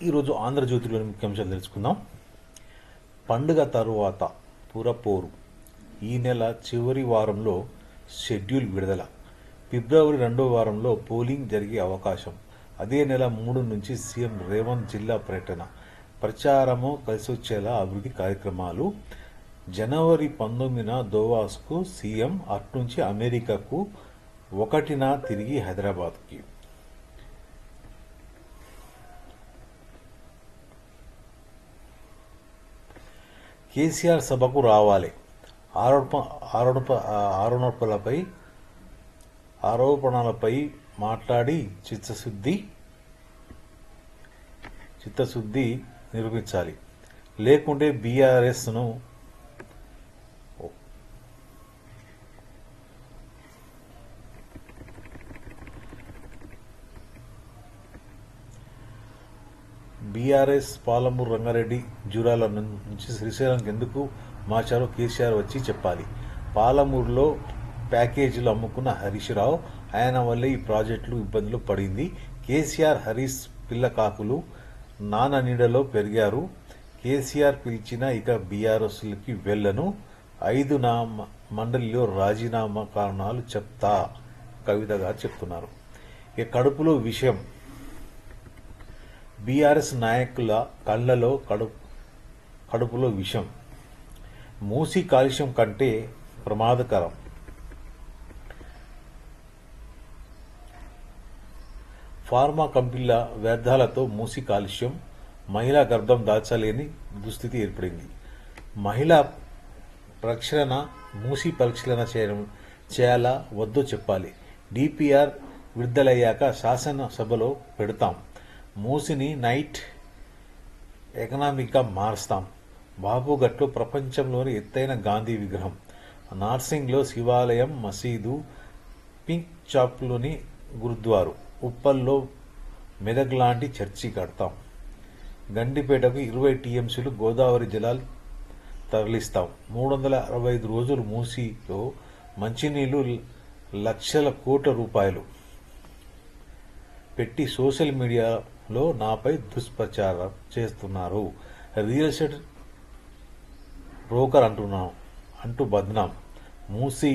ఈరోజు ఆంధ్రజ్యోతిలోని ముఖ్యాంశాలు తెలుసుకుందాం. పండుగ తరువాత పురపోరు. ఈ నెల చివరి వారంలో షెడ్యూల్ విడుదల. ఫిబ్రవరి 2వ వారంలో పోలింగ్ జరిగే అవకాశం. అదే నెల 3 నుంచి సీఎం రేవంత్ జిల్లా పర్యటన. ప్రచారము కలిసొచ్చేలా అభివృద్ధి కార్యక్రమాలు. జనవరి 19న దోవాస్కు సీఎం, అట్నుంచి అమెరికాకు, 1న తిరిగి హైదరాబాద్కి. కేసీఆర్ సభకు రావాలి. ఆరోపణలపై మాట్లాడి చిత్తశుద్ధి నిరూపించాలి. లేకుంటే బీఆర్ఎస్ను పాలమూరు రంగారెడ్డి, జూరాల నుంచి శ్రీశైలంకి ఎందుకు మార్చారో కేసీఆర్ వచ్చి చెప్పాలి. పాలమూరులో ప్యాకేజీలు అమ్ముకున్న హరీష్ రావు, ఆయన వల్లే ఈ ప్రాజెక్టులు ఇబ్బందులు పడింది. కేసీఆర్, హరీష్ పిల్లకాకులు నాన్న నీడలో పెరిగారు. కేసీఆర్ పిలిచినా ఇక బీఆర్ఎస్కి వెళ్ళను. 5 నా మండలిలో రాజీనామా కారణాలు చెప్తా, కవిత గారు చెప్తున్నారు. ఇక కడుపులో విషయం. బీఆర్ఎస్ నాయకుల కళ్ళలో కడుపులో విషం. మూసి కాలుష్యం కంటే ప్రమాదకరం. ఫార్మా కంపెనీల వ్యర్థాలతో మూసి కాలుష్యం. మహిళా గర్భం దాల్చలేని దుస్థితి ఏర్పడింది. మహిళా ప్రక్షాళన, మూసి పరిశీలన చేయాలా వద్దో చెప్పాలి. డిపిఆర్ విడుదలయ్యాక శాసనసభలో పెడతాం. మూసిని నైట్ ఎకనామిక్గా మారుస్తాం. బాబుఘట్లో ప్రపంచంలోని ఎత్తైన గాంధీ విగ్రహం. నార్సింగ్లో శివాలయం, మసీదు, పింక్ చాప్లోని గురుద్వారు, ఉప్పల్లో మెదక్ లాంటి చర్చి కడతాం. గండిపేటకు 20 టీఎంసీలు గోదావరి జలాలు తరలిస్తాం. 365 రోజులు మూసిలో మంచినీళ్లు, లక్షల కోట్ల రూపాయలు పెట్టి సోషల్ మీడియాలో నాపై దుష్ప్రచారం చేస్తున్నారు. రియల్ ఎస్టేట్ బ్రోకర్ అంటూ బద్నాం. మూసి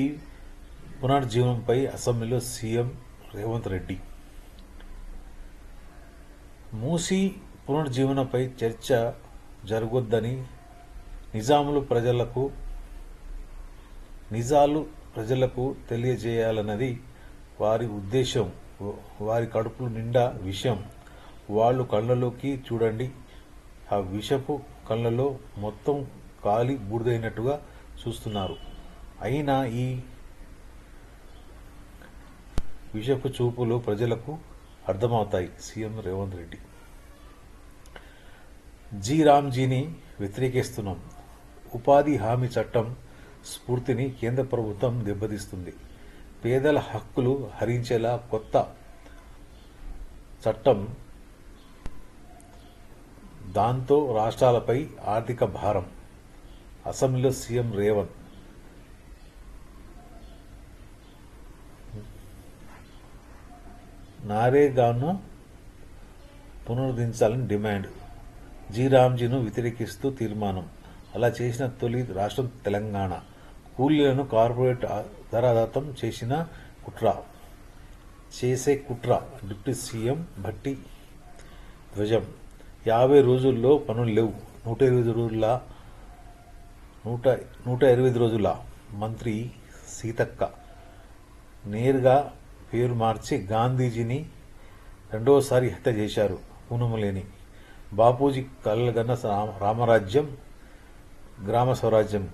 పునర్జీవనంపై అసెంబ్లీలో సీఎం రేవంత్ రెడ్డి. మూసి పునర్జీవనంపై చర్చ జరగొద్దని నిజాలు ప్రజలకు తెలియజేయాలన్నది వారి ఉద్దేశం. వారి కడుపులు నిండా విషం. వాళ్ళు కళ్ళలోకి చూడండి. ఆ విషపు కళ్ళలో మొత్తం కాలి బూడిదైనట్టుగా చూస్తున్నారు. అయినా ఈ విషపు చూపులు ప్రజలకు అర్థమవుతాయి. సీఎం రేవంత్ రెడ్డి. రామ్జీని వ్యతిరేకిస్తున్నాం. ఉపాధి హామీ చట్టం స్ఫూర్తిని కేంద్ర ప్రభుత్వం దెబ్బతీస్తుంది. పేదల హక్కులు హరించేలా కొత్త చట్టం. దాంతో రాష్ట్రాలపై ఆర్థిక భారం. అసెంబ్లీలో సీఎం రేవంత్. నారేగాను పునరుద్ధరించాలని డిమాండ్. రామ్జీను వ్యతిరేకిస్తూ తీర్మానం. అలా చేసిన తొలి రాష్ట్రం తెలంగాణ. కూలీలను కార్పొరేట్ ధరాదత్తం చేసే కుట్ర. డిప్యూటీ సీఎం భట్టి ధ్వజం. 50 రోజుల్లో పనులు లేవు. 120 రోజుల మంత్రి సీతక్క. నేరుగా పేరు మార్చి గాంధీజీని 2వసారి హత్య చేశారు. పూనమలేని. బాపూజీ కలలుగన్న రామరాజ్యం, గ్రామ స్వరాజ్యం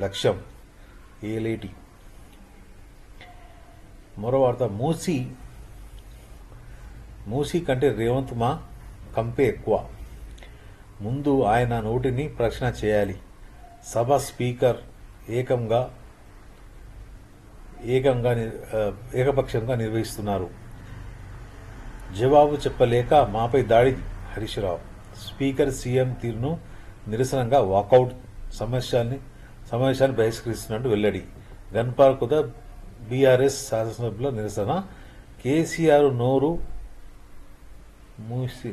లక్ష్యం. ఏలేటి. మరో వార్త. మూసీ కంటే రేవంత్ మా కంపే ఎక్కువ. ముందు ఆయన నోటిని ప్రశ్న చేయాలి. సభ స్పీకర్ ఏకపక్షంగా నిర్వహిస్తున్నారు. జవాబు చెప్పలేక మాపై దాడి. హరీష్ రావు. స్పీకర్ సీఎం తీరును నిరసనగా వాకౌట్. సమావేశాన్ని బహిష్కరిస్తున్నట్టు వెల్లడి. గన్ పార్క్ వద్ద బీఆర్ఎస్ శాసనసభ్యుల నిరసన. కేసీఆర్ నోరు మూసి